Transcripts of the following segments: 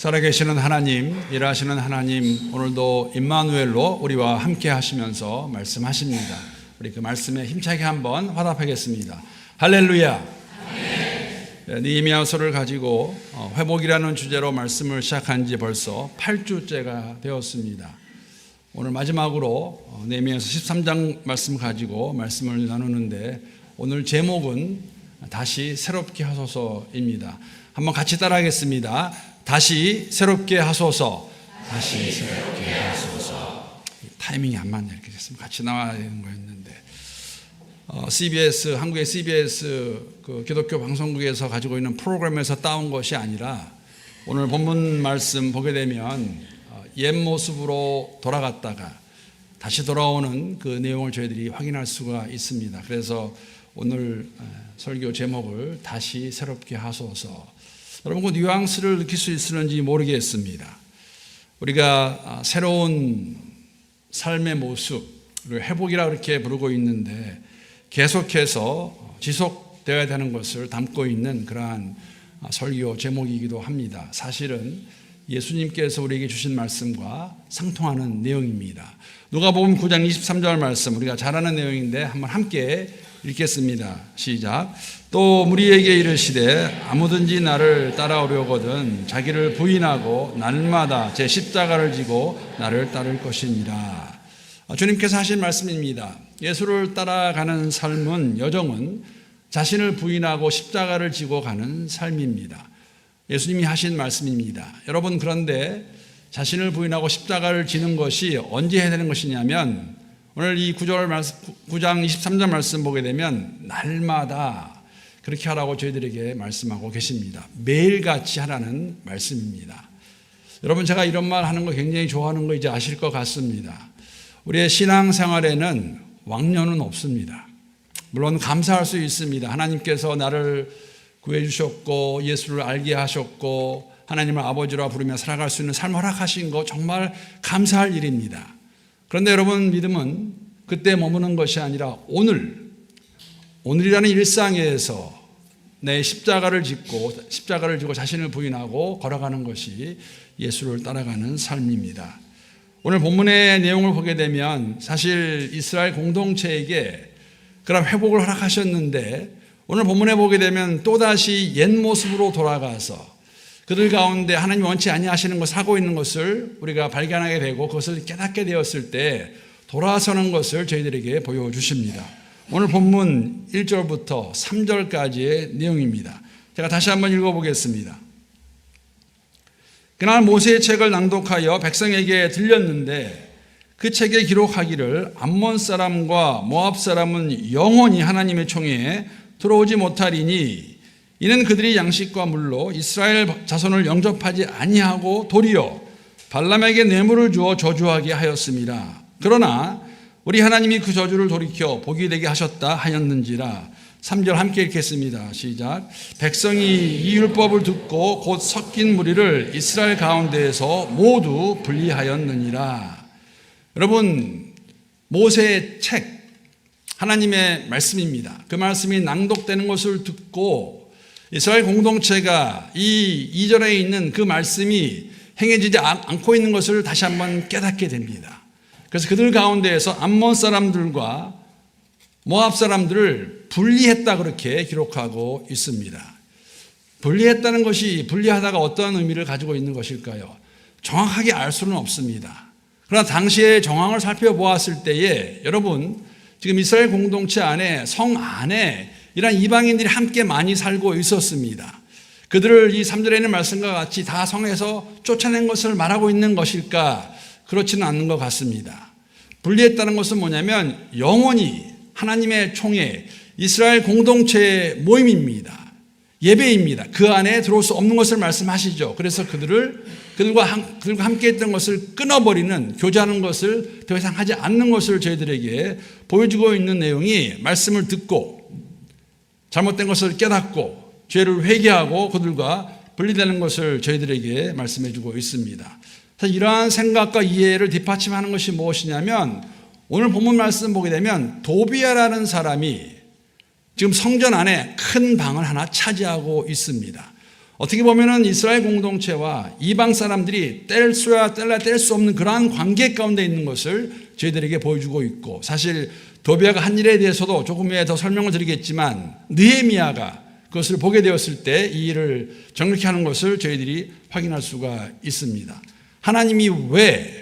살아계시는 하나님, 일하시는 하나님, 오늘도 임마누엘로 우리와 함께 하시면서 말씀하십니다. 우리 그 말씀에 힘차게 한번 화답하겠습니다. 할렐루야. 느헤미야서를 가지고 회복이라는 주제로 말씀을 시작한 지 벌써 8주째가 되었습니다. 오늘 마지막으로 느헤미야서 13장 말씀 가지고 말씀을 나누는데, 오늘 제목은 다시 새롭게 하소서입니다. 한번 같이 따라하겠습니다. 다시 새롭게 하소서. 다시 새롭게 하소서. 타이밍이 안 맞네. 이렇게 됐으면 같이 나와야 되는 거였는데, CBS, 한국의 CBS 그 기독교 방송국에서 가지고 있는 프로그램에서 따온 것이 아니라, 오늘 본문 말씀 보게 되면 옛 모습으로 돌아갔다가 다시 돌아오는 그 내용을 저희들이 확인할 수가 있습니다. 그래서 오늘 설교 제목을 다시 새롭게 하소서. 여러분, 그 뉘앙스를 느낄 수 있을는지 모르겠습니다. 우리가 새로운 삶의 모습을 회복이라고 이렇게 부르고 있는데, 계속해서 지속되어야 되는 것을 담고 있는 그러한 설교 제목이기도 합니다. 사실은 예수님께서 우리에게 주신 말씀과 상통하는 내용입니다. 누가복음 9장 23절 말씀, 우리가 잘 아는 내용인데 한번 함께 읽겠습니다. 시작. 또 무리에게 이르시되 아무든지 나를 따라오려거든 자기를 부인하고 날마다 제 십자가를 지고 나를 따를 것이니라. 주님께서 하신 말씀입니다. 예수를 따라가는 삶은, 여정은 자신을 부인하고 십자가를 지고 가는 삶입니다. 예수님이 하신 말씀입니다. 여러분, 그런데 자신을 부인하고 십자가를 지는 것이 언제 해야 되는 것이냐면, 오늘 이 9장 23절 말씀 보게 되면 날마다 그렇게 하라고 저희들에게 말씀하고 계십니다. 매일같이 하라는 말씀입니다. 여러분, 제가 이런 말 하는 거 굉장히 좋아하는 거 이제 아실 것 같습니다. 우리의 신앙생활에는 왕년은 없습니다. 물론 감사할 수 있습니다. 하나님께서 나를 구해주셨고 예수를 알게 하셨고 하나님을 아버지라 부르며 살아갈 수 있는 삶을 허락하신 거 정말 감사할 일입니다. 그런데 여러분, 믿음은 그때 머무는 것이 아니라 오늘이라는 일상에서 내 십자가를 지고 자신을 부인하고 걸어가는 것이 예수를 따라가는 삶입니다. 오늘 본문의 내용을 보게 되면 사실 이스라엘 공동체에게 그런 회복을 허락하셨는데, 오늘 본문에 보게 되면 또다시 옛 모습으로 돌아가서 그들 가운데 하나님 원치 아니하시는 것을 하고 있는 것을 우리가 발견하게 되고, 그것을 깨닫게 되었을 때 돌아서는 것을 저희들에게 보여주십니다. 오늘 본문 1절부터 3절까지의 내용입니다. 제가 다시 한번 읽어보겠습니다. 그날 모세의 책을 낭독하여 백성에게 들렸는데, 그 책에 기록하기를 암몬 사람과 모압 사람은 영원히 하나님의 총회에 들어오지 못하리니, 이는 그들이 양식과 물로 이스라엘 자손을 영접하지 아니하고 도리어 발람에게 뇌물을 주어 저주하게 하였습니다. 그러나 우리 하나님이 그 저주를 돌이켜 복이 되게 하셨다 하였는지라. 3절 함께 읽겠습니다. 시작. 백성이 이 율법을 듣고 곧 섞인 무리를 이스라엘 가운데에서 모두 분리하였느니라. 여러분, 모세의 책, 하나님의 말씀입니다. 그 말씀이 낭독되는 것을 듣고 이스라엘 공동체가 이 2절에 있는 그 말씀이 행해지지 않고 있는 것을 다시 한번 깨닫게 됩니다. 그래서 그들 가운데에서 암몬 사람들과 모압 사람들을 분리했다, 그렇게 기록하고 있습니다. 분리했다는 것이 분리하다가 어떤 의미를 가지고 있는 것일까요? 정확하게 알 수는 없습니다. 그러나 당시의 정황을 살펴보았을 때에, 여러분, 지금 이스라엘 공동체 안에, 성 안에 이런 이방인들이 함께 많이 살고 있었습니다. 그들을 이 3절에 있는 말씀과 같이 다 성에서 쫓아낸 것을 말하고 있는 것일까? 그렇지는 않는 것 같습니다. 분리했다는 것은 뭐냐면 영원히 하나님의 총회, 이스라엘 공동체의 모임입니다. 예배입니다. 그 안에 들어올 수 없는 것을 말씀하시죠. 그래서 그들과 함께 했던 것을 끊어버리는, 교제하는 것을 더 이상 하지 않는 것을 저희들에게 보여주고 있는 내용이, 말씀을 듣고 잘못된 것을 깨닫고 죄를 회개하고 그들과 분리되는 것을 저희들에게 말씀해 주고 있습니다. 이러한 생각과 이해를 뒷받침하는 것이 무엇이냐면, 오늘 본문 말씀 보게 되면 도비아라는 사람이 지금 성전 안에 큰 방을 하나 차지하고 있습니다. 어떻게 보면은 이스라엘 공동체와 이방 사람들이 뗄래야 뗄 수 없는 그러한 관계 가운데 있는 것을 저희들에게 보여주고 있고, 사실 도비아가 한 일에 대해서도 조금 후에 더 설명을 드리겠지만 느헤미야가 그것을 보게 되었을 때 이 일을 정확히 하는 것을 저희들이 확인할 수가 있습니다. 하나님이 왜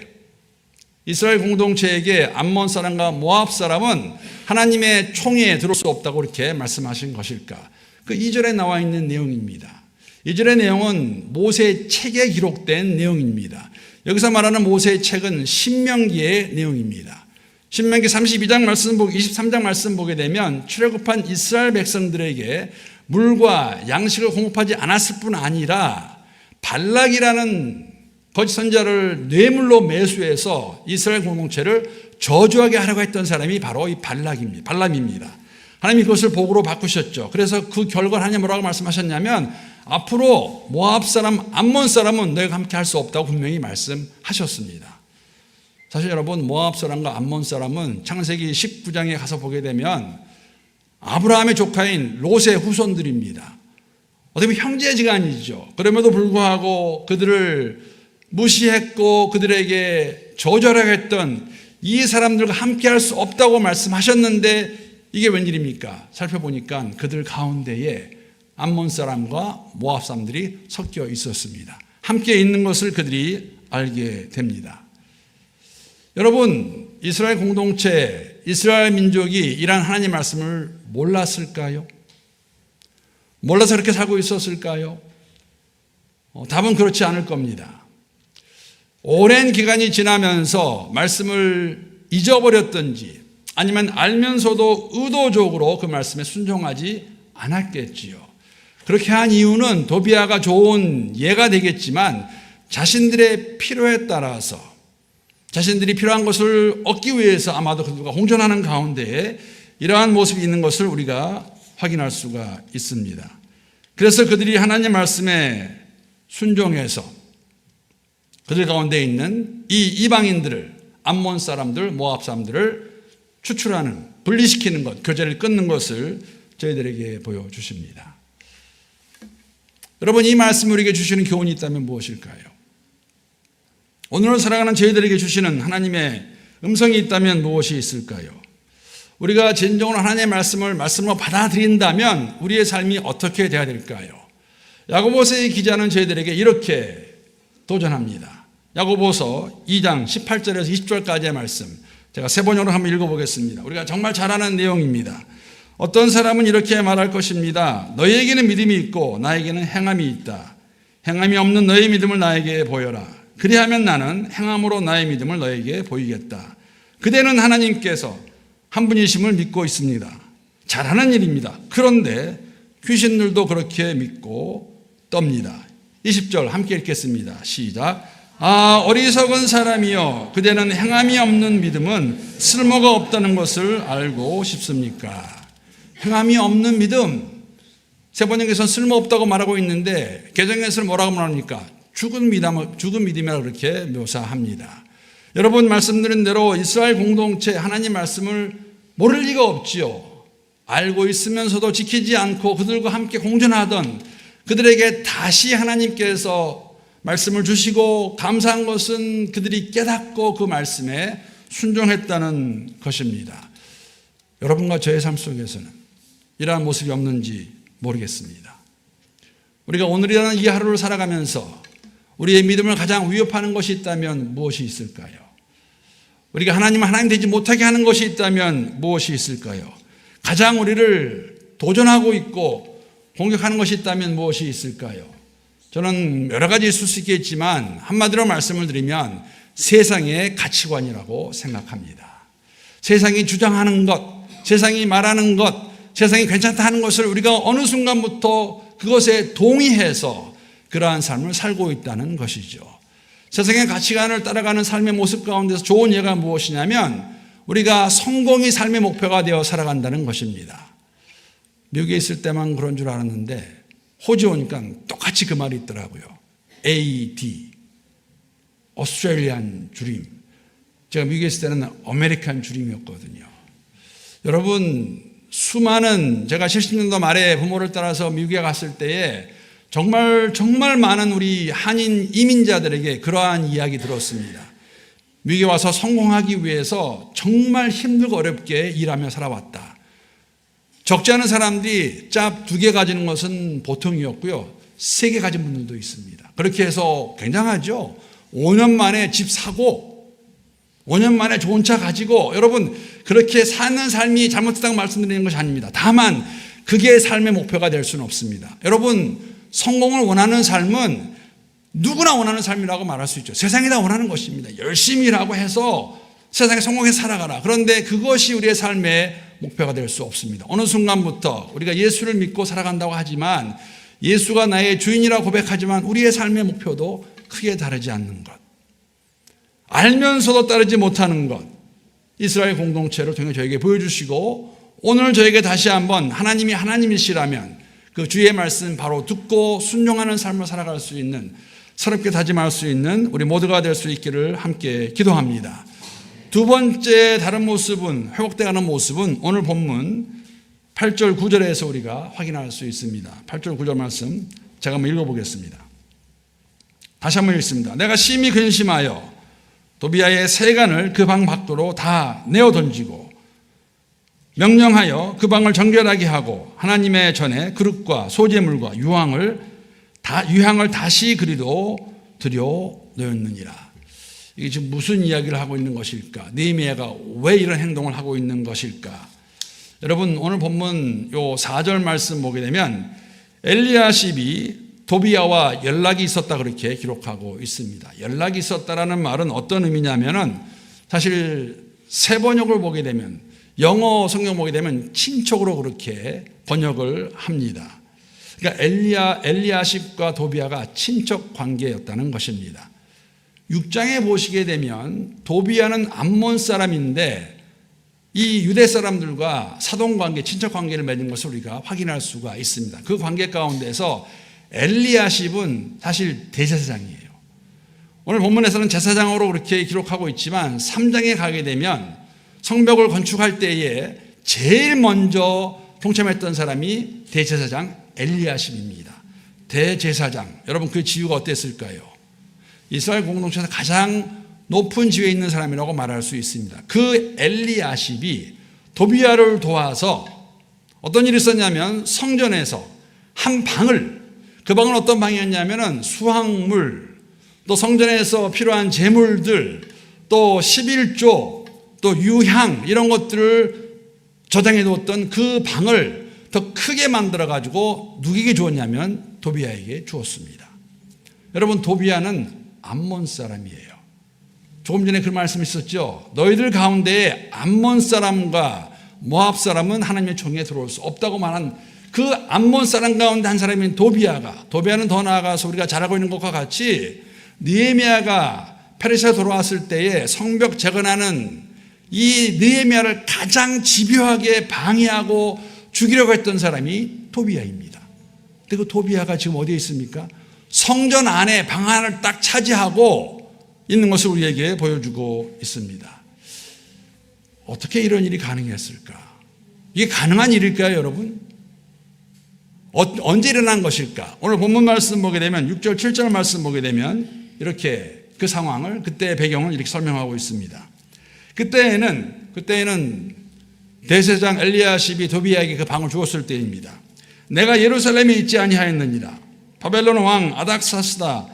이스라엘 공동체에게 암몬 사람과 모압 사람은 하나님의 총에 들어올 수 없다고 이렇게 말씀하신 것일까? 그 2절에 나와 있는 내용입니다. 2절의 내용은 모세의 책에 기록된 내용입니다. 여기서 말하는 모세의 책은 신명기의 내용입니다. 신명기 32장 말씀, 23장 말씀 보게 되면 출애굽한 이스라엘 백성들에게 물과 양식을 공급하지 않았을 뿐 아니라 발락이라는 거짓 선지자를 뇌물로 매수해서 이스라엘 공동체를 저주하게 하려고 했던 사람이 바로 이 발람입니다. 하나님이 그것을 복으로 바꾸셨죠. 그래서 그 결과를 하나님 뭐라고 말씀하셨냐면 앞으로 모압 사람, 암몬 사람은 너희가 함께 할 수 없다고 분명히 말씀하셨습니다. 사실 여러분, 모압 사람과 암몬 사람은 창세기 19장에 가서 보게 되면 아브라함의 조카인 롯의 후손들입니다. 어떻게 보면 형제지간이죠. 그럼에도 불구하고 그들을 무시했고 그들에게 저절하게 했던 이 사람들과 함께 할 수 없다고 말씀하셨는데 이게 웬일입니까? 살펴보니까 그들 가운데에 암몬 사람과 모압 사람들이 섞여 있었습니다. 함께 있는 것을 그들이 알게 됩니다. 여러분, 이스라엘 공동체, 이스라엘 민족이 이러한 하나님의 말씀을 몰랐을까요? 몰라서 그렇게 살고 있었을까요? 답은 그렇지 않을 겁니다. 오랜 기간이 지나면서 말씀을 잊어버렸든지 아니면 알면서도 의도적으로 그 말씀에 순종하지 않았겠지요. 그렇게 한 이유는 도비아가 좋은 예가 되겠지만 자신들의 필요에 따라서 자신들이 필요한 것을 얻기 위해서 아마도 그들과 공존하는 가운데에 이러한 모습이 있는 것을 우리가 확인할 수가 있습니다. 그래서 그들이 하나님의 말씀에 순종해서 그들 가운데 있는 이 이방인들을, 암몬 사람들, 모압 사람들을 추출하는, 분리시키는 것, 교제를 끊는 것을 저희들에게 보여주십니다. 여러분, 이 말씀이 우리에게 주시는 교훈이 있다면 무엇일까요? 오늘을 살아가는 저희들에게 주시는 하나님의 음성이 있다면 무엇이 있을까요? 우리가 진정으로 하나님의 말씀으로 받아들인다면 우리의 삶이 어떻게 되어야 될까요? 야고보서의 기자는 저희들에게 이렇게 도전합니다. 야고보서 2장 18절에서 20절까지의 말씀, 제가 세 번역으로 한번 읽어보겠습니다. 우리가 정말 잘 아는 내용입니다. 어떤 사람은 이렇게 말할 것입니다. 너희에게는 믿음이 있고 나에게는 행함이 있다. 행함이 없는 너희 믿음을 나에게 보여라. 그리하면 나는 행함으로 나의 믿음을 너에게 보이겠다. 그대는 하나님께서 한 분이심을 믿고 있습니다. 잘하는 일입니다. 그런데 귀신들도 그렇게 믿고 떱니다. 20절 함께 읽겠습니다. 시작. 아, 어리석은 사람이여, 그대는 행함이 없는 믿음은 쓸모가 없다는 것을 알고 싶습니까? 행함이 없는 믿음, 세번역에서는 쓸모없다고 말하고 있는데 개정에서는 뭐라고 말합니까? 죽은 믿음이라고 그렇게 묘사합니다. 여러분 말씀드린 대로 이스라엘 공동체 하나님 말씀을 모를 리가 없지요. 알고 있으면서도 지키지 않고 그들과 함께 공존하던 그들에게 다시 하나님께서 말씀을 주시고 감사한 것은 그들이 깨닫고 그 말씀에 순종했다는 것입니다. 여러분과 저의 삶 속에서는 이러한 모습이 없는지 모르겠습니다. 우리가 오늘이라는 이 하루를 살아가면서 우리의 믿음을 가장 위협하는 것이 있다면 무엇이 있을까요? 우리가 하나님을 하나님 되지 못하게 하는 것이 있다면 무엇이 있을까요? 가장 우리를 도전하고 있고 공격하는 것이 있다면 무엇이 있을까요? 저는 여러 가지 있을 수 있겠지만 한마디로 말씀을 드리면 세상의 가치관이라고 생각합니다. 세상이 주장하는 것, 세상이 말하는 것, 세상이 괜찮다 하는 것을 우리가 어느 순간부터 그것에 동의해서 그러한 삶을 살고 있다는 것이죠. 세상의 가치관을 따라가는 삶의 모습 가운데서 좋은 예가 무엇이냐면 우리가 성공이 삶의 목표가 되어 살아간다는 것입니다. 미국에 있을 때만 그런 줄 알았는데 호주 오니까 똑같이 그 말이 있더라고요. AD, Australian Dream. 제가 미국에 있을 때는 아메리칸 드림이었거든요. 여러분, 수많은 제가 70년도 말에 부모를 따라서 미국에 갔을 때에 정말 많은 우리 한인 이민자들에게 그러한 이야기 들었습니다. 미국에 와서 성공하기 위해서 정말 힘들고 어렵게 일하며 살아왔다. 적지 않은 사람들이 짭 2개 가지는 것은 보통이었고요. 3개 가진 분들도 있습니다. 그렇게 해서 굉장하죠. 5년 만에 집 사고 5년 만에 좋은 차 가지고, 여러분 그렇게 사는 삶이 잘못됐다고 말씀드리는 것이 아닙니다. 다만 그게 삶의 목표가 될 수는 없습니다. 여러분 성공을 원하는 삶은 누구나 원하는 삶이라고 말할 수 있죠. 세상이 다 원하는 것입니다. 열심히 일하고 해서 세상에 성공해서 살아가라. 그런데 그것이 우리의 삶의 목표가 될 수 없습니다. 어느 순간부터 우리가 예수를 믿고 살아간다고 하지만, 예수가 나의 주인이라고 고백하지만 우리의 삶의 목표도 크게 다르지 않는 것, 알면서도 따르지 못하는 것, 이스라엘 공동체를 통해 저에게 보여주시고, 오늘 저에게 다시 한번 하나님이 하나님이시라면 그 주의 말씀 바로 듣고 순종하는 삶을 살아갈 수 있는, 새롭게 다짐할 수 있는 우리 모두가 될 수 있기를 함께 기도합니다. 두 번째 다른 모습은, 회복되어가는 모습은 오늘 본문 8절 9절에서 우리가 확인할 수 있습니다. 8절 9절 말씀 제가 한번 읽어보겠습니다. 다시 한번 읽습니다. 내가 심히 근심하여 도비아의 세간을 그 방 밖으로 다 내어 던지고 명령하여 그 방을 정결하게 하고 하나님의 전에 그릇과 소재물과 유향을 다시 그리도 들여 놓였느니라. 이게 지금 무슨 이야기를 하고 있는 것일까? 느헤미야가 왜 이런 행동을 하고 있는 것일까? 여러분 오늘 본문 요 4절 말씀 보게 되면 엘리야십이 도비야와 연락이 있었다 그렇게 기록하고 있습니다. 연락이 있었다라는 말은 어떤 의미냐면은, 사실 세 번역을 보게 되면, 영어 성경 보게 되면 친척으로 그렇게 번역을 합니다. 그러니까 엘리야십과 도비야가 친척 관계였다는 것입니다. 6장에 보시게 되면 도비야는 암몬 사람인데 이 유대 사람들과 사돈관계, 친척관계를 맺은 것을 우리가 확인할 수가 있습니다. 그 관계 가운데서 엘리야십은 사실 대제사장이에요. 오늘 본문에서는 제사장으로 그렇게 기록하고 있지만 3장에 가게 되면 성벽을 건축할 때에 제일 먼저 동참했던 사람이 대제사장 엘리야십입니다. 대제사장, 여러분 그 지위가 어땠을까요? 이스라엘 공동체에서 가장 높은 지위에 있는 사람이라고 말할 수 있습니다. 그 엘리야십이 도비야를 도와서 어떤 일이 있었냐면, 성전에서 한 방을, 그 방은 어떤 방이었냐면 수확물, 또 성전에서 필요한 제물들, 또 11조, 또 유향 이런 것들을 저장해 두었던 그 방을 더 크게 만들어 가지고 누구에게 주었냐면 도비야에게 주었습니다. 여러분 도비야는 암몬 사람이에요. 조금 전에 그 말씀이 있었죠. 너희들 가운데에 암몬 사람과 모압 사람은 하나님의 총에 들어올 수 없다고 말한 그 암몬 사람 가운데 한 사람인 도비야는 더 나아가서 우리가 잘 알고 있는 것과 같이 느헤미야가 페르시아 돌아왔을 때에 성벽 재건하는 이 느헤미야를 가장 집요하게 방해하고 죽이려고 했던 사람이 도비야입니다. 근데 그 도비야가 지금 어디에 있습니까? 성전 안에 방 하나를 딱 차지하고 있는 것을 우리에게 보여주고 있습니다. 어떻게 이런 일이 가능했을까? 이게 가능한 일일까요, 여러분? 언제 일어난 것일까? 오늘 본문 말씀 보게 되면 6절, 7절 말씀 보게 되면 이렇게 그 상황을, 그때의 배경을 이렇게 설명하고 있습니다. 그때에는 대제사장 엘리야십이 도비야에게 그 방을 주었을 때입니다. 내가 예루살렘에 있지 아니하였느니라. 바벨론 왕 아닥사스다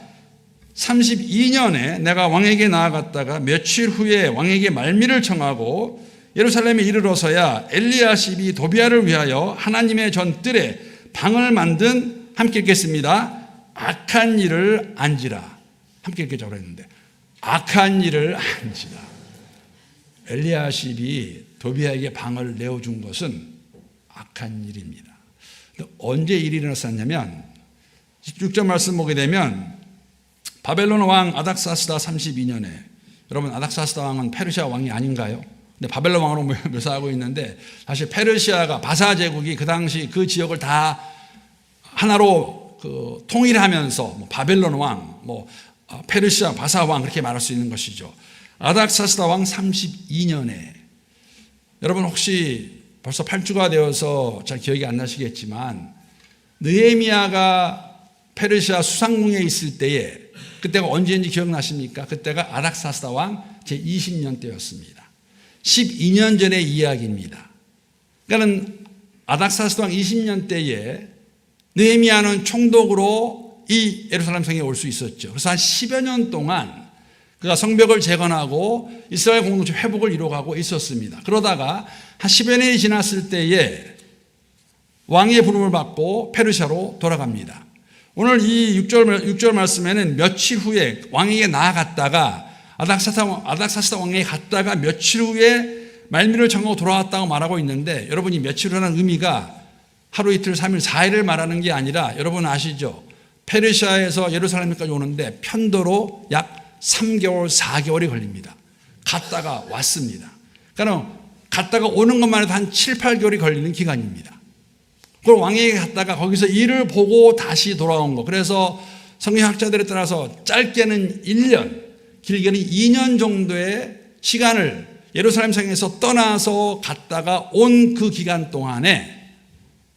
32년에 내가 왕에게 나아갔다가 며칠 후에 왕에게 말미를 청하고 예루살렘에 이르러서야 엘리야십이 도비야를 위하여 하나님의 전뜰에 방을 만든, 함께 읽겠습니다. 악한 일을 안지라. 함께 읽겠자고 했는데 악한 일을 안지라. 엘리야십이 도비야에게 방을 내어준 것은 악한 일입니다. 언제 일이 일어났었냐면 6절 말씀 보게 되면 바벨론 왕 아닥사스다 32년에, 여러분 아닥사스다 왕은 페르시아 왕이 아닌가요? 근데 바벨론 왕으로 묘사하고 있는데, 사실 페르시아가, 바사 제국이 그 당시 그 지역을 다 하나로 통일하면서 바벨론 왕, 페르시아, 바사 왕 그렇게 말할 수 있는 것이죠. 아닥사스다 왕 32년에, 여러분 혹시 벌써 8주가 되어서 잘 기억이 안 나시겠지만 느헤미야가 페르시아 수상궁에 있을 때에, 그때가 언제인지 기억나십니까? 그때가 아닥사스다 왕 제20년 때였습니다. 12년 전의 이야기입니다. 그러니까 아닥사스다 왕 20년 때에 느헤미야는 총독으로 이 예루살렘 성에 올 수 있었죠. 그래서 한 10여 년 동안 그가 성벽을 재건하고 이스라엘 공동체 회복을 이뤄가고 있었습니다. 그러다가 한 10여 년이 지났을 때에 왕의 부름을 받고 페르시아로 돌아갑니다. 오늘 이 6절 말씀에는 며칠 후에 왕에게 나아갔다가 아닥사스다 왕에게 갔다가 며칠 후에 말미를 정하고 돌아왔다고 말하고 있는데, 여러분이 며칠 후라는 의미가 하루 이틀 3일 4일을 말하는 게 아니라, 여러분 아시죠? 페르시아에서 예루살렘까지 오는데 편도로 약 3개월 4개월이 걸립니다. 갔다가 왔습니다. 그러니까 갔다가 오는 것만 해도 한 7, 8개월이 걸리는 기간입니다. 그걸 왕에게 갔다가 거기서 일을 보고 다시 돌아온 거. 그래서 성경학자들에 따라서 짧게는 1년, 길게는 2년 정도의 시간을 예루살렘 성에서 떠나서 갔다가 온 그 기간 동안에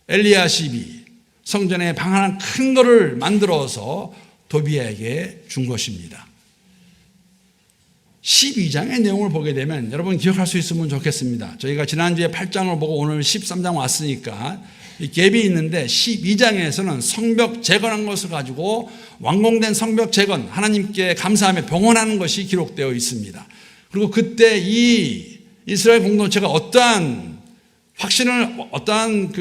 엘리야십이 성전에 방 하나 큰 거를 만들어서 도비야에게 준 것입니다. 12장의 내용을 보게 되면 여러분 기억할 수 있으면 좋겠습니다. 저희가 지난주에 8장을 보고 오늘 13장 왔으니까 이 갭이 있는데, 12장에서는 성벽 재건한 것을 가지고 완공된 성벽 재건, 하나님께 감사하며 봉헌하는 것이 기록되어 있습니다. 그리고 그때 이 이스라엘 공동체가 어떠한 확신을, 어떠한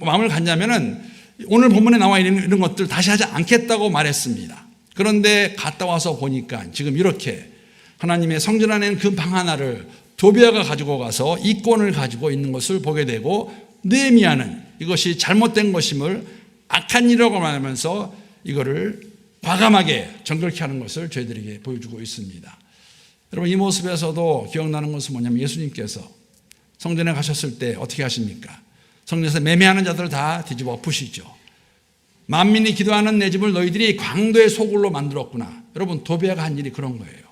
마음을 갖냐면은 오늘 본문에 나와 있는 이런 것들 다시 하지 않겠다고 말했습니다. 그런데 갔다 와서 보니까 지금 이렇게 하나님의 성전 안에는 그 방 하나를 도비야가 가지고 가서 이권을 가지고 있는 것을 보게 되고, 느헤미야는 이것이 잘못된 것임을 악한 일이라고 말하면서 이거를 과감하게 정결케 하는 것을 저희들에게 보여주고 있습니다. 여러분, 이 모습에서도 기억나는 것은 뭐냐면, 예수님께서 성전에 가셨을 때 어떻게 하십니까? 성전에서 매매하는 자들을 다 뒤집어 엎으시죠. 만민이 기도하는 내 집을 너희들이 광도의 소굴로 만들었구나. 여러분, 도비야가 한 일이 그런 거예요.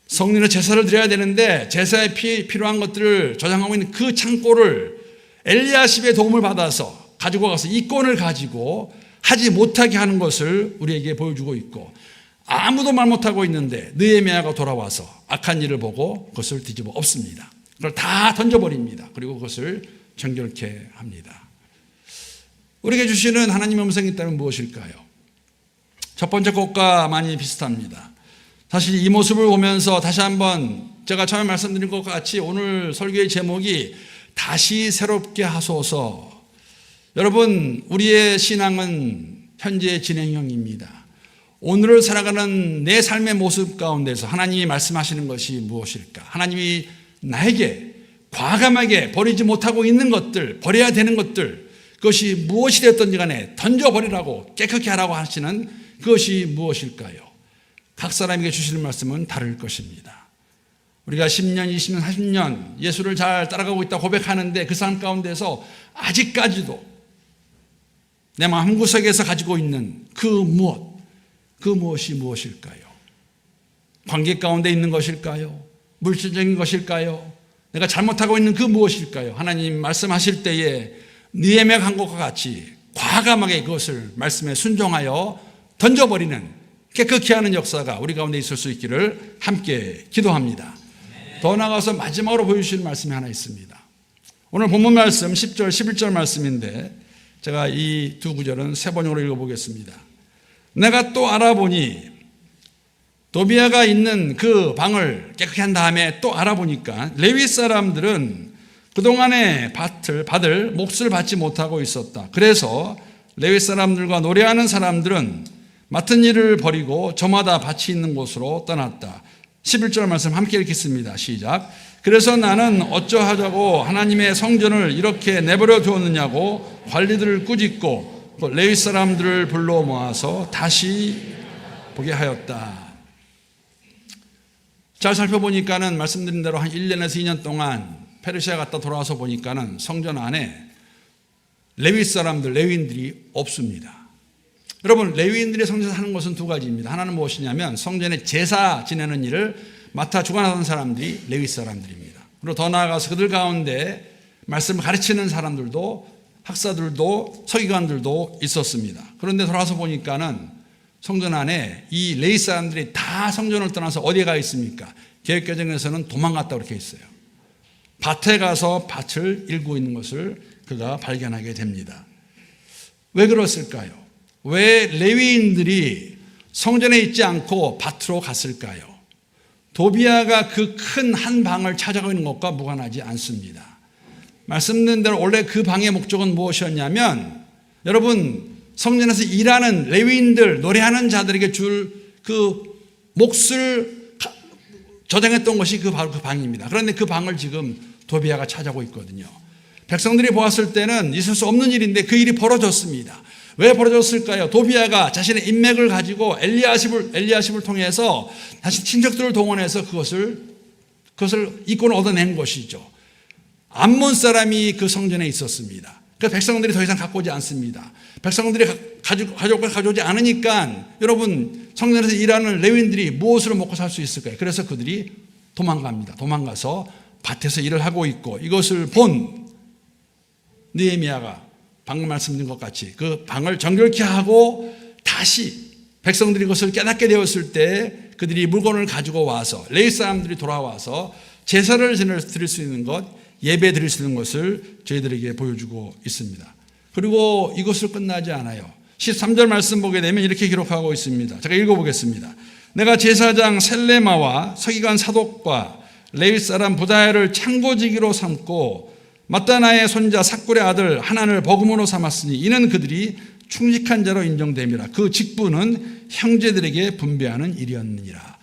성전에 제사를 드려야 되는데 제사에 필요한 것들을 저장하고 있는 그 창고를 엘리야십의 도움을 받아서 가지고 가서 이권을 가지고 하지 못하게 하는 것을 우리에게 보여주고 있고, 아무도 말 못하고 있는데 느헤미야가 돌아와서 악한 일을 보고 그것을 뒤집어 엎습니다. 그걸 다 던져버립니다. 그리고 그것을 정결케 합니다. 우리에게 주시는 하나님의 음성이 있다면 무엇일까요? 첫 번째 것과 많이 비슷합니다. 사실 이 모습을 보면서 다시 한번 제가 처음에 말씀드린 것과 같이 오늘 설교의 제목이 다시 새롭게 하소서. 여러분, 우리의 신앙은 현재 진행형입니다. 오늘을 살아가는 내 삶의 모습 가운데서 하나님이 말씀하시는 것이 무엇일까? 하나님이 나에게 과감하게 버리지 못하고 있는 것들, 버려야 되는 것들, 그것이 무엇이 되었든지 간에 던져버리라고, 깨끗게 하라고 하시는 그것이 무엇일까요? 각 사람에게 주시는 말씀은 다를 것입니다. 우리가 10년, 20년, 40년 예수를 잘 따라가고 있다 고백하는데 그 삶 가운데서 아직까지도 내 마음 한구석에서 가지고 있는 그 무엇이 무엇일까요? 관계 가운데 있는 것일까요? 물질적인 것일까요? 내가 잘못하고 있는 그 무엇일까요? 하나님 말씀하실 때에 느헤미야가 한 것과 같이 과감하게 그것을 말씀에 순종하여 던져버리는, 깨끗게 하는 역사가 우리 가운데 있을 수 있기를 함께 기도합니다. 더 나아가서 마지막으로 보여주시는 말씀이 하나 있습니다. 오늘 본문 말씀 10절 11절 말씀인데 제가 이 두 구절은 세 번역으로 읽어보겠습니다. 내가 또 알아보니, 도비야가 있는 그 방을 깨끗게 한 다음에 또 알아보니까 레위 사람들은 그동안에 받을 몫을 받지 못하고 있었다. 그래서 레위 사람들과 노래하는 사람들은 맡은 일을 버리고 저마다 밭이 있는 곳으로 떠났다. 11절 말씀 함께 읽겠습니다. 시작. 그래서 나는 어쩌하자고 하나님의 성전을 이렇게 내버려 두었느냐고 관리들을 꾸짖고 레위 사람들을 불러 모아서 다시 보게 하였다. 잘 살펴보니까는 말씀드린 대로 한 1년에서 2년 동안 페르시아 갔다 돌아와서 보니까는 성전 안에 레위 사람들, 레위인들이 없습니다. 여러분, 레위인들이 성전에서 하는 것은 두 가지입니다. 하나는 무엇이냐면 성전에 제사 지내는 일을 맡아 주관하던 사람들이 레위 사람들입니다. 그리고 더 나아가서 그들 가운데 말씀을 가르치는 사람들도 학사들도 서기관들도 있었습니다. 그런데 돌아서 보니까는 성전 안에 이 레위 사람들이 다 성전을 떠나서 어디에 가 있습니까? 개역개정에서는 도망갔다고 이렇게 있어요. 밭에 가서 밭을 일구고 있는 것을 그가 발견하게 됩니다. 왜 그랬을까요? 왜 레위인들이 성전에 있지 않고 밭으로 갔을까요? 도비아가 그 큰 한 방을 찾아가고 있는 것과 무관하지 않습니다. 말씀드린 대로 원래 그 방의 목적은 무엇이었냐면, 여러분, 성전에서 일하는 레위인들, 노래하는 자들에게 줄 그 몫을 저장했던 것이 바로 그 방입니다. 그런데 그 방을 지금 도비아가 찾아오고 있거든요. 백성들이 보았을 때는 있을 수 없는 일인데 그 일이 벌어졌습니다. 왜 벌어졌을까요? 도비아가 자신의 인맥을 가지고 엘리야십을 통해서 다시 친척들을 동원해서 그것을 이권을 얻어낸 것이죠. 암몬 사람이 그 성전에 있었습니다. 그래서 백성들이 더 이상 갖고 오지 않습니다. 백성들이 가져오지 않으니까 여러분, 성전에서 일하는 레위인들이 무엇으로 먹고 살 수 있을까요? 그래서 그들이 도망갑니다. 도망가서 밭에서 일을 하고 있고, 이것을 본 느헤미야가 방금 말씀드린 것 같이 그 방을 정결케 하고 다시 백성들이 그것을 깨닫게 되었을 때 그들이 물건을 가지고 와서 레위 사람들이 돌아와서 제사를 드릴 수 있는 것, 예배 드릴 수 있는 것을 저희들에게 보여주고 있습니다. 그리고 이것을 끝나지 않아요. 13절 말씀 보게 되면 이렇게 기록하고 있습니다. 제가 읽어보겠습니다. 내가 제사장 셀레마와 서기관 사독과 레위 사람 부다야를 창고지기로 삼고 마따나의 손자 삭굴의 아들 하난을 버금으로 삼았으니 이는 그들이 충직한 자로 인정됨이라. 그 직분은 형제들에게 분배하는 일이었느니라.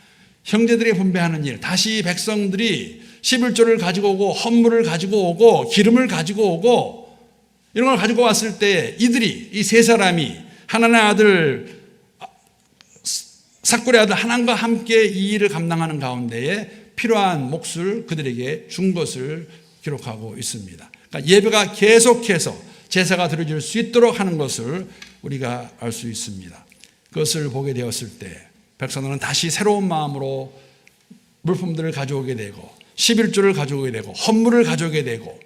형제들에게 분배하는 일. 다시 백성들이 11조를 가지고 오고 헌물을 가지고 오고 기름을 가지고 오고 이런 걸 가지고 왔을 때 이들이, 이 세 사람이 하난의 아들 삭굴의 아들 하난과 함께 이 일을 감당하는 가운데에 필요한 몫을 그들에게 준 것을 기록하고 있습니다. 그러니까 예배가 계속해서 제사가 드려질 수 있도록 하는 것을 우리가 알 수 있습니다. 그것을 보게 되었을 때 백성들은 다시 새로운 마음으로 물품들을 가져오게 되고 11조를 가져오게 되고 헌물을 가져오게 되고,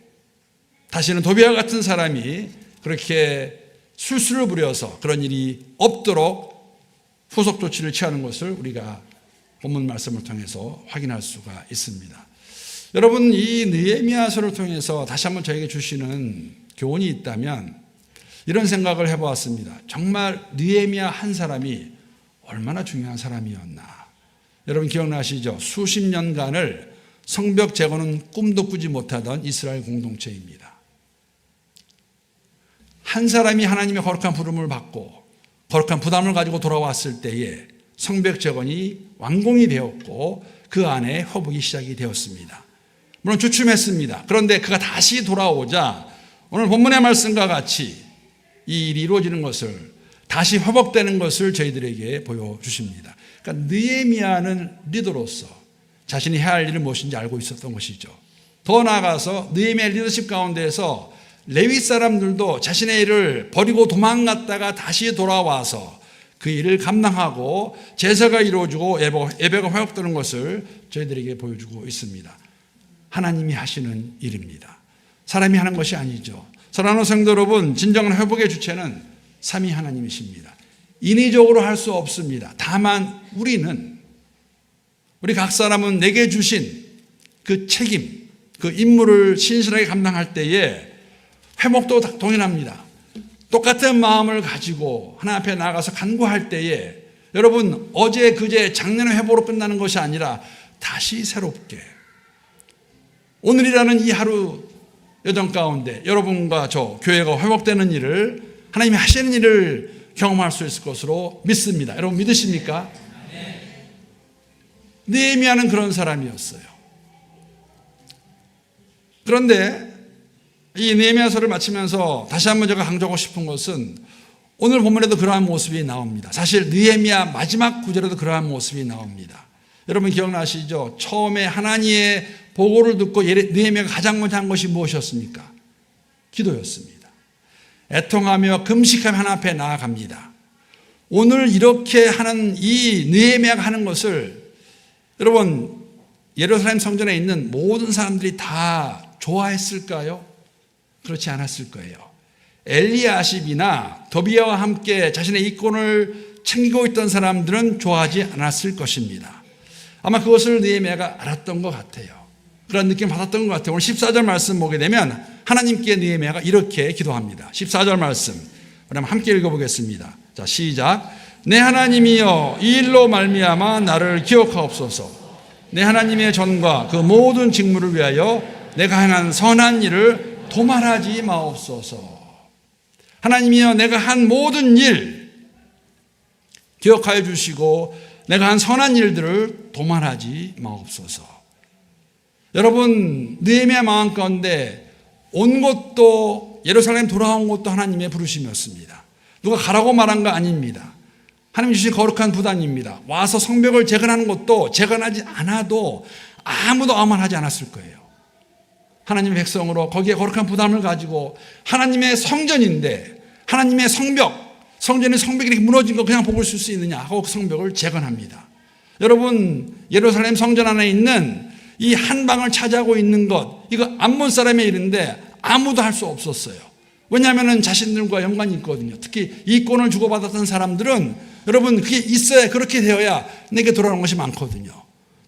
다시는 도비아 같은 사람이 그렇게 술수를 부려서 그런 일이 없도록 후속 조치를 취하는 것을 우리가 본문 말씀을 통해서 확인할 수가 있습니다. 여러분, 이 느헤미야서를 통해서 다시 한번 저에게 주시는 교훈이 있다면 이런 생각을 해보았습니다. 정말 느헤미야 한 사람이 얼마나 중요한 사람이었나. 여러분 기억나시죠? 수십 년간을 성벽 재건은 꿈도 꾸지 못하던 이스라엘 공동체입니다. 한 사람이 하나님의 거룩한 부름을 받고 거룩한 부담을 가지고 돌아왔을 때에 성벽 재건이 완공이 되었고 그 안에 회복이 시작이 되었습니다. 물론 주춤했습니다. 그런데 그가 다시 돌아오자 오늘 본문의 말씀과 같이 이 일이 이루어지는 것을, 다시 회복되는 것을 저희들에게 보여주십니다. 그러니까 느헤미야는 리더로서 자신이 해야 할 일은 무엇인지 알고 있었던 것이죠. 더 나아가서 느헤미야 리더십 가운데에서 레위 사람들도 자신의 일을 버리고 도망갔다가 다시 돌아와서 그 일을 감당하고 제사가 이루어지고 예배가 회복되는 것을 저희들에게 보여주고 있습니다. 하나님이 하시는 일입니다. 사람이 하는 것이 아니죠. 사랑하는 성도 여러분, 진정한 회복의 주체는 삼위 하나님이십니다. 인위적으로 할 수 없습니다. 다만 우리 각 사람은 내게 주신 그 책임, 그 임무를 신실하게 감당할 때에 회복도 동일합니다. 똑같은 마음을 가지고 하나님 앞에 나가서 간구할 때에 여러분, 어제 그제 작년의 회복으로 끝나는 것이 아니라 다시 새롭게 오늘이라는 이 하루 여정 가운데 여러분과 저 교회가 회복되는 일을, 하나님이 하시는 일을 경험할 수 있을 것으로 믿습니다. 여러분 믿으십니까? 느헤미야는 그런 사람이었어요. 그런데 이 느헤미야서를 마치면서 다시 한번 제가 강조하고 싶은 것은 오늘 본문에도 그러한 모습이 나옵니다. 사실 느헤미야 마지막 구절에도 그러한 모습이 나옵니다. 여러분 기억나시죠? 처음에 하나님의 보고를 듣고 느헤미야가 가장 먼저 한 것이 무엇이었습니까? 기도였습니다. 애통하며 금식하며 하나님 앞에 나아갑니다. 오늘 이렇게 하는 이 느헤미야가 하는 것을 여러분 예루살렘 성전에 있는 모든 사람들이 다 좋아했을까요? 그렇지 않았을 거예요. 엘리야십이나 더비야와 함께 자신의 이권을 챙기고 있던 사람들은 좋아하지 않았을 것입니다. 아마 그것을 느헤미야가 알았던 것 같아요. 그런 느낌 받았던 것 같아요. 오늘 14절 말씀 보게 되면 하나님께 느헤미야가 이렇게 기도합니다. 14절 말씀 우리 한번 함께 읽어보겠습니다. 자, 시작. 내 하나님이여, 이 일로 말미암아 나를 기억하옵소서. 내 하나님의 전과 그 모든 직무를 위하여 내가 행한 선한 일을 도말하지 마옵소서. 하나님이여, 내가 한 모든 일 기억하여 주시고 내가 한 선한 일들을 도말하지 마옵소서. 여러분, 느헤미야 마음 가운데 온 것도 예루살렘 돌아온 것도 하나님의 부르심이었습니다. 누가 가라고 말한 거 아닙니다. 하나님 주신 거룩한 부단입니다. 와서 성벽을 재건하는 것도 재건하지 않아도 아무도 아무 말 하지 않았을 거예요. 하나님의 백성으로 거기에 거룩한 부담을 가지고 하나님의 성전인데 하나님의 성전의 성벽이 이렇게 무너진 거 그냥 보고 있을 수 있느냐 하고 그 성벽을 재건합니다. 여러분, 예루살렘 성전 안에 있는 이 한 방을 차지하고 있는 것, 이거 암몬 사람의 일인데 아무도 할 수 없었어요. 왜냐하면 자신들과 연관이 있거든요. 특히 이권을 주고받았던 사람들은 여러분, 그게 있어야, 그렇게 되어야 내게 돌아오는 것이 많거든요.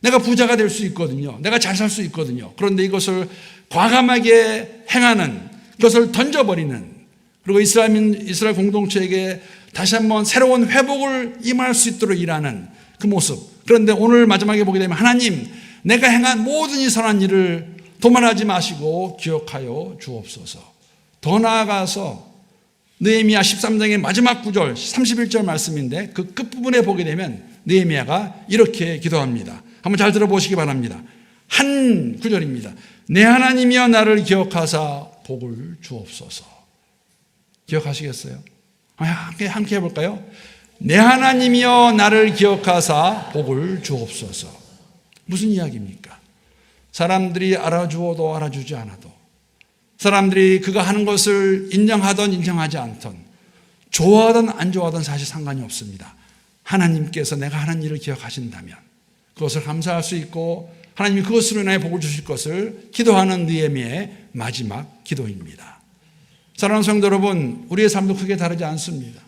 내가 부자가 될 수 있거든요. 내가 잘 살 수 있거든요. 그런데 이것을 과감하게 행하는, 그것을 던져버리는, 그리고 이스라엘 공동체에게 다시 한번 새로운 회복을 임할 수 있도록 일하는 그 모습. 그런데 오늘 마지막에 보게 되면 하나님, 내가 행한 모든 이 선한 일을 도말하지 마시고 기억하여 주옵소서. 더 나아가서 느헤미야 13장의 마지막 구절 31절 말씀인데 그 끝부분에 보게 되면 느헤미야가 이렇게 기도합니다. 한번 잘 들어보시기 바랍니다. 한 구절입니다. 내 하나님이여, 나를 기억하사 복을 주옵소서. 기억하시겠어요? 함께 해볼까요? 내 하나님이여, 나를 기억하사 복을 주옵소서. 무슨 이야기입니까? 사람들이 알아주어도 알아주지 않아도, 사람들이 그가 하는 것을 인정하던 인정하지 않던, 좋아하던 안 좋아하던 사실 상관이 없습니다. 하나님께서 내가 하는 일을 기억하신다면 그것을 감사할 수 있고 하나님이 그것으로 인하여 복을 주실 것을 기도하는 느헤미야의 마지막 기도입니다. 사랑하는 성도 여러분, 우리의 삶도 크게 다르지 않습니다.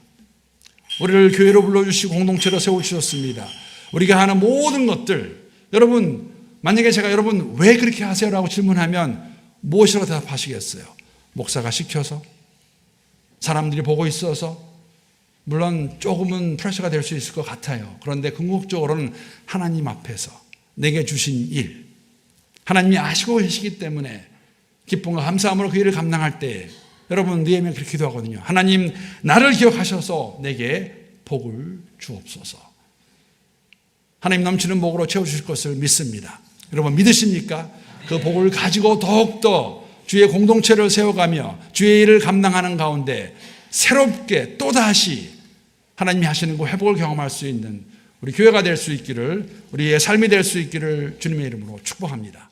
우리를 교회로 불러주시고 공동체로 세워주셨습니다. 우리가 하는 모든 것들, 여러분, 만약에 제가 여러분 왜 그렇게 하세요라고 질문하면 무엇이라고 대답하시겠어요? 목사가 시켜서? 사람들이 보고 있어서? 물론 조금은 프레셔가 될 수 있을 것 같아요. 그런데 궁극적으로는 하나님 앞에서 내게 주신 일, 하나님이 아시고 계시기 때문에 기쁨과 감사함으로 그 일을 감당할 때 여러분, 느헤미야 그렇게 기도하거든요. 하나님, 나를 기억하셔서 내게 복을 주옵소서. 하나님 넘치는 복으로 채워주실 것을 믿습니다. 여러분, 믿으십니까? 그 복을 가지고 더욱더 주의 공동체를 세워가며 주의 일을 감당하는 가운데 새롭게 또다시 하나님이 하시는 그 회복을 경험할 수 있는 우리 교회가 될 수 있기를, 우리의 삶이 될 수 있기를 주님의 이름으로 축복합니다.